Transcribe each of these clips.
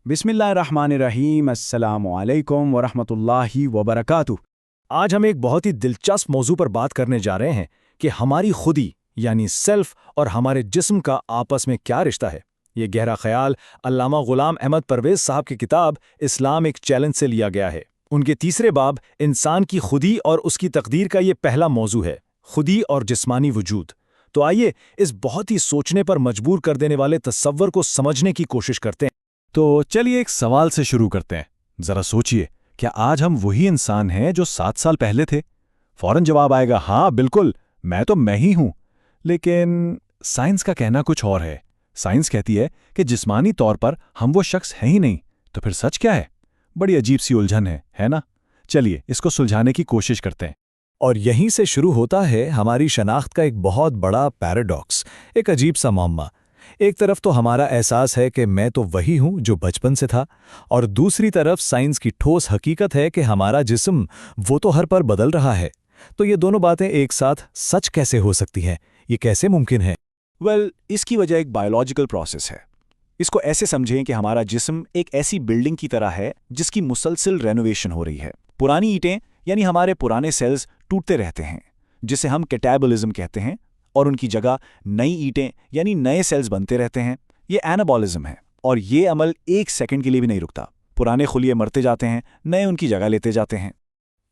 بسم اللہ الرحمن الرحیم، السلام علیکم ورحمۃ اللہ وبرکاتہ۔ آج ہم ایک بہت ہی دلچسپ موضوع پر بات کرنے جا رہے ہیں کہ ہماری خودی یعنی سیلف اور ہمارے جسم کا آپس میں کیا رشتہ ہے۔ یہ گہرا خیال علامہ غلام احمد پرویز صاحب کی کتاب اسلام ایک چیلنج سے لیا گیا ہے۔ ان کے تیسرے باب انسان کی خودی اور اس کی تقدیر کا یہ پہلا موضوع ہے، خودی اور جسمانی وجود۔ تو آئیے اس بہت ہی سوچنے پر مجبور کر دینے والے تصور کو سمجھنے کی کوشش کرتے ہیں۔ تو چلیے ایک سوال سے شروع کرتے ہیں۔ ذرا سوچئے، کیا آج ہم وہی انسان ہیں جو 7 سال پہلے تھے؟ فوراً جواب آئے گا، ہاں بالکل، میں ہی ہوں۔ لیکن سائنس کا کہنا کچھ اور ہے۔ سائنس کہتی ہے کہ جسمانی طور پر ہم وہ شخص ہیں ہی نہیں، تو پھر سچ کیا ہے؟ بڑی عجیب سی الجھن ہے نا؟ چلیے اس کو سلجھانے کی کوشش کرتے ہیں۔ اور یہیں سے شروع ہوتا ہے ہماری شناخت کا ایک بہت بڑا پیراڈاکس، ایک عجیب سا معمہ۔ ایک طرف تو ہمارا احساس ہے کہ میں تو وہی ہوں جو بچپن سے تھا، اور دوسری طرف سائنس کی ٹھوس حقیقت ہے کہ ہمارا جسم وہ تو ہر پر بدل رہا ہے۔ تو یہ دونوں باتیں ایک ساتھ سچ کیسے ہو سکتی ہیں؟ یہ کیسے ممکن ہے؟ اس کی وجہ ایک بایولوجیکل پروسیس ہے۔ اس کو ایسے سمجھیں کہ ہمارا جسم ایک ایسی بلڈنگ کی طرح ہے جس کی مسلسل رینوویشن ہو رہی ہے۔ پرانی اینٹیں یعنی ہمارے پرانے سیلز ٹوٹتے رہتے ہیں، جسے ہم کیٹابولزم کہتے ہیں، اور ان کی جگہ نئی اینٹیں یعنی نئے سیلز بنتے رہتے ہیں۔ یہ اینابولزم ہے، اور یہ عمل ایک سیکنڈ کے لیے بھی نہیں رکتا۔ پرانے خلیے مرتے جاتے ہیں، نئے ان کی جگہ لیتے جاتے ہیں۔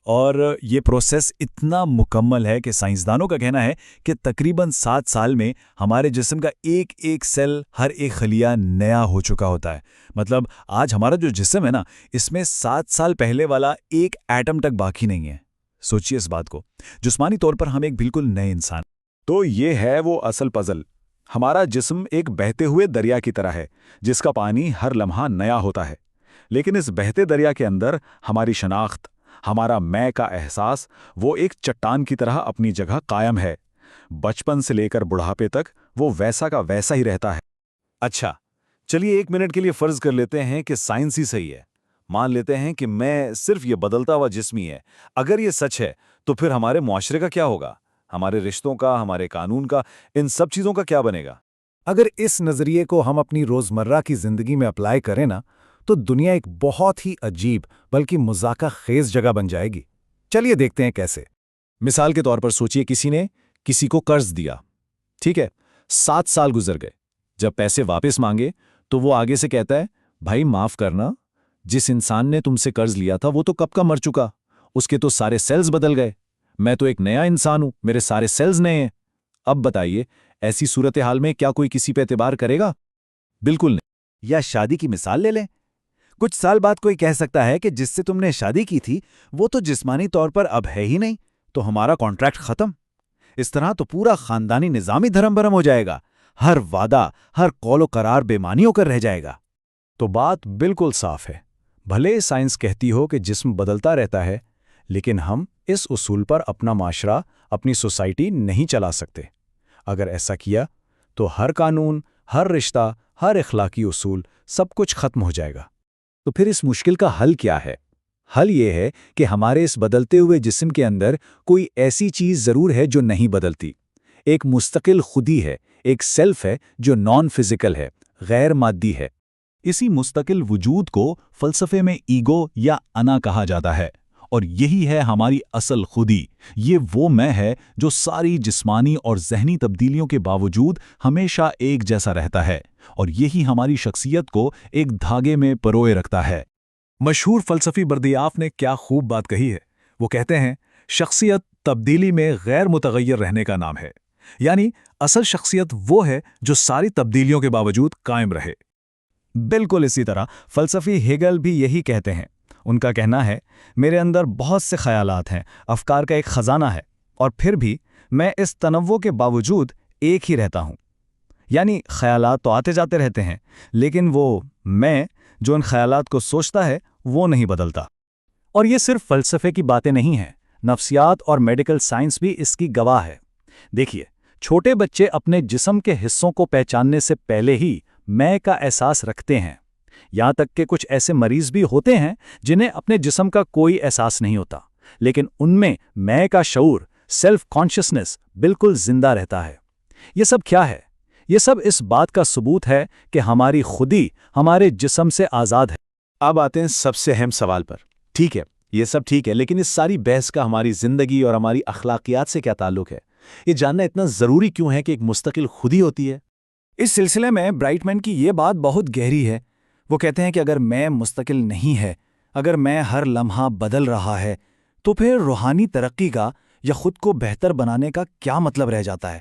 اور یہ پروسیس اتنا مکمل ہے کہ سائنسدانوں کا کہنا ہے کہ تقریباً 7 سال میں ہمارے جسم کا ایک ایک سیل، ہر ایک خلیہ نیا ہو چکا ہوتا ہے۔ مطلب آج ہمارا جو جسم ہے نا، اس میں 7 سال پہلے والا ایک ایٹم تک باقی نہیں ہے۔ سوچئے اس بات کو، جسمانی طور پر ہم ایک بالکل نئے انسان۔ تو یہ ہے وہ اصل پزل۔ ہمارا جسم ایک بہتے ہوئے دریا کی طرح ہے جس کا پانی ہر لمحہ نیا ہوتا ہے، لیکن اس بہتے دریا کے اندر ہماری شناخت، ہمارا میں کا احساس، وہ ایک چٹان کی طرح اپنی جگہ قائم ہے۔ بچپن سے لے کر بڑھاپے تک وہ ویسا کا ویسا ہی رہتا ہے۔ اچھا، چلیے 1 منٹ کے لیے فرض کر لیتے ہیں کہ سائنس ہی صحیح ہے۔ مان لیتے ہیں کہ میں صرف یہ بدلتا ہوا جسمی ہے۔ اگر یہ سچ ہے تو پھر ہمارے معاشرے کا کیا ہوگا؟ ہمارے رشتوں کا، ہمارے قانون کا، ان سب چیزوں کا کیا بنے گا؟ اگر اس نظریے کو ہم اپنی روزمرہ کی زندگی میں اپلائی کریں نا، تو دنیا ایک بہت ہی عجیب بلکہ مذاکرہ خیز جگہ بن جائے گی۔ چلیے دیکھتے ہیں کیسے۔ مثال کے طور پر سوچئے، کسی نے کسی کو قرض دیا، ٹھیک ہے، 7 سال گزر گئے۔ جب پیسے واپس مانگے تو وہ آگے سے کہتا ہے، بھائی معاف کرنا، جس انسان نے تم سے قرض لیا تھا وہ تو کب کا مر چکا، اس کے تو سارے سیلز بدل گئے، میں تو ایک نیا انسان ہوں، میرے سارے سیلز نئے ہیں۔ اب بتائیے، ایسی صورتحال میں کیا کوئی کسی پہ اعتبار کرے گا؟ بالکل نہیں۔ یا شادی کی مثال لے لیں، کچھ سال بعد کوئی کہہ سکتا ہے کہ جس سے تم نے شادی کی تھی وہ تو جسمانی طور پر اب ہے ہی نہیں، تو ہمارا کانٹریکٹ ختم۔ اس طرح تو پورا خاندانی نظام ہی دھرم برم ہو جائے گا، ہر وعدہ، ہر قول و قرار بے معنی ہو کر رہ جائے گا۔ تو بات بالکل صاف ہے، بھلے سائنس کہتی ہو کہ جسم بدلتا رہتا ہے، لیکن ہم اس اصول پر اپنا معاشرہ، اپنی سوسائٹی نہیں چلا سکتے۔ اگر ایسا کیا تو ہر قانون، ہر رشتہ، ہر اخلاقی اصول، سب کچھ ختم ہو جائے گا۔ تو پھر اس مشکل کا حل کیا ہے؟ حل یہ ہے کہ ہمارے اس بدلتے ہوئے جسم کے اندر کوئی ایسی چیز ضرور ہے جو نہیں بدلتی۔ ایک مستقل خودی ہے، ایک سیلف ہے جو نان فزیکل ہے، غیر مادی ہے۔ اسی مستقل وجود کو فلسفے میں ایگو یا انا کہا جاتا ہے، اور یہی ہے ہماری اصل خودی۔ یہ وہ میں ہے جو ساری جسمانی اور ذہنی تبدیلیوں کے باوجود ہمیشہ ایک جیسا رہتا ہے، اور یہی ہماری شخصیت کو ایک دھاگے میں پروئے رکھتا ہے۔ مشہور فلسفی بردیاف نے کیا خوب بات کہی ہے۔ وہ کہتے ہیں، شخصیت تبدیلی میں غیر متغیر رہنے کا نام ہے، یعنی اصل شخصیت وہ ہے جو ساری تبدیلیوں کے باوجود قائم رہے۔ بالکل اسی طرح فلسفی ہیگل بھی یہی کہتے ہیں۔ ان کا کہنا ہے، میرے اندر بہت سے خیالات ہیں، افکار کا ایک خزانہ ہے، اور پھر بھی میں اس تنوع کے باوجود ایک ہی رہتا ہوں۔ یعنی خیالات تو آتے جاتے رہتے ہیں، لیکن وہ میں جو ان خیالات کو سوچتا ہے وہ نہیں بدلتا۔ اور یہ صرف فلسفے کی باتیں نہیں ہیں، نفسیات اور میڈیکل سائنس بھی اس کی گواہ ہے۔ دیکھیے، چھوٹے بچے اپنے جسم کے حصوں کو پہچاننے سے پہلے ہی میں کا احساس رکھتے ہیں۔ یہاں تک کہ کچھ ایسے مریض بھی ہوتے ہیں جنہیں اپنے جسم کا کوئی احساس نہیں ہوتا، لیکن ان میں کا شعور، سیلف کانشسنس بالکل زندہ رہتا ہے۔ یہ سب کیا ہے؟ یہ سب اس بات کا ثبوت ہے کہ ہماری خودی ہمارے جسم سے آزاد ہے۔ اب آتے ہیں سب سے اہم سوال پر۔ ٹھیک ہے، یہ سب ٹھیک ہے، لیکن اس ساری بحث کا ہماری زندگی اور ہماری اخلاقیات سے کیا تعلق ہے؟ یہ جاننا اتنا ضروری کیوں ہے کہ ایک مستقل خودی ہوتی ہے؟ اس سلسلے میں برائٹمن کی یہ بات بہت گہری ہے۔ وہ کہتے ہیں کہ اگر میں مستقل نہیں ہے، اگر میں ہر لمحہ بدل رہا ہے، تو پھر روحانی ترقی کا یا خود کو بہتر بنانے کا کیا مطلب رہ جاتا ہے؟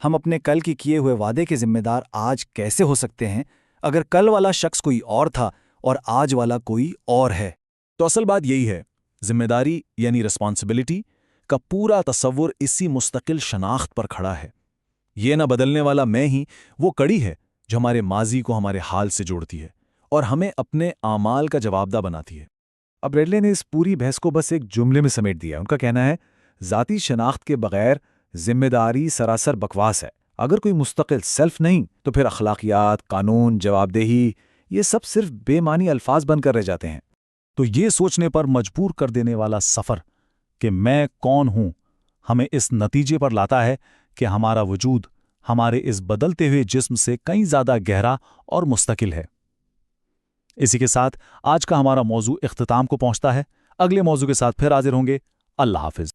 ہم اپنے کل کے کیے ہوئے وعدے کے ذمہ دار آج کیسے ہو سکتے ہیں اگر کل والا شخص کوئی اور تھا اور آج والا کوئی اور ہے؟ تو اصل بات یہی ہے، ذمہ داری یعنی رسپانسبلٹی کا پورا تصور اسی مستقل شناخت پر کھڑا ہے۔ یہ نہ بدلنے والا میں ہی وہ کڑی ہے جو ہمارے ماضی کو ہمارے حال سے جوڑتی ہے اور ہمیں اپنے اعمال کا جوابدہ بناتی ہے۔ اب ریڈلے نے اس پوری بحث کو بس ایک جملے میں سمیٹ دیا۔ ان کا کہنا ہے ذاتی شناخت کے بغیر ذمہ داری سراسر بکواس ہے۔ اگر کوئی مستقل سیلف نہیں تو پھر اخلاقیات، قانون، جواب دہی یہ سب صرف بے معنی الفاظ بن کر رہ جاتے ہیں۔ تو یہ سوچنے پر مجبور کر دینے والا سفر کہ میں کون ہوں ہمیں اس نتیجے پر لاتا ہے کہ ہمارا وجود ہمارے اس بدلتے ہوئے جسم سے کہیں زیادہ گہرا اور مستقل ہے۔ اسی کے ساتھ آج کا ہمارا موضوع اختتام کو پہنچتا ہے۔ اگلے موضوع کے ساتھ پھر حاضر ہوں گے۔ اللہ حافظ۔